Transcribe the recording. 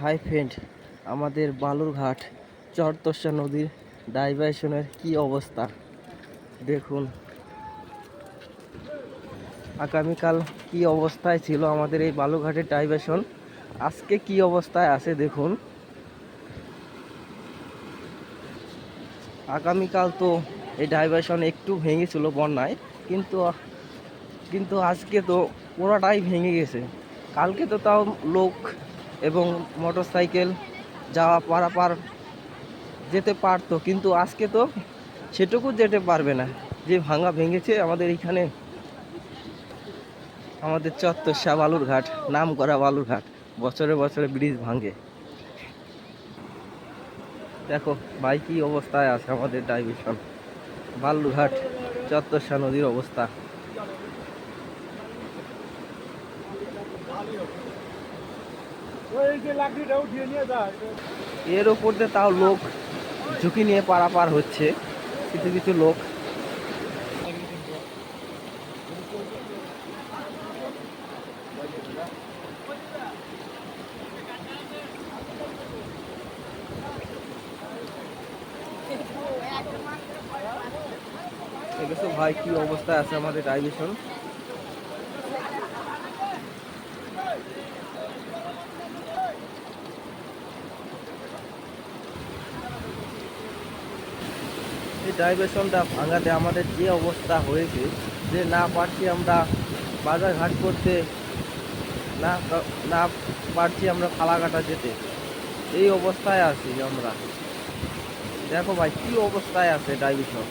Hi friend, আমাদের বালুরঘাট চরতোষা নদীর ডাইভারশনের কি অবস্থা দেখুন। আগামীকাল কি অবস্থায় ছিল আমাদের এই বালুরঘাটের ডাইভারশন, আজকে কি অবস্থায় আছে দেখুন। আগামীকাল তো এই ডাইভারশন একটু ভেঙেছিল বন্যায়, কিন্তু কিন্তু আজকে তো পুরোটাই ভেঙে গেছে। কালকে তো তাও লোক এবং মোটর সাইকেল যাওয়া পারাপার যেতে পারতো, কিন্তু আজকে তো সেটুকু যেতে পারবে না। যে ভাঙা ভেঙেছে আমাদের এখানে, আমাদের চত্বর বালুরঘাট, নাম করা বালুরঘাট, বছরে বছরে ব্রিজ ভাঙে। দেখো ভাই কি অবস্থায় আছে আমাদের ডাইভারশন, বালুরঘাট চত্বর নদীর অবস্থা। এর উপর দিয়ে তাও লোক ঝুঁকি নিয়ে পারাপার হচ্ছে, কিছু কিছু লোক। দেখেছো ভাই কি অবস্থায় আছে আমাদের ডাইভারশন। এই ডাইভারশনটা ভাঙাতে আমাদের যে অবস্থা হয়েছে, যে না পারছি আমরা বাজার ঘাট করতে, না না পারছি আমরা ফালাকাটা যেতে, এই অবস্থায় আছি আমরা। দেখো ভাই কি অবস্থায় আছে ডাইভারশন।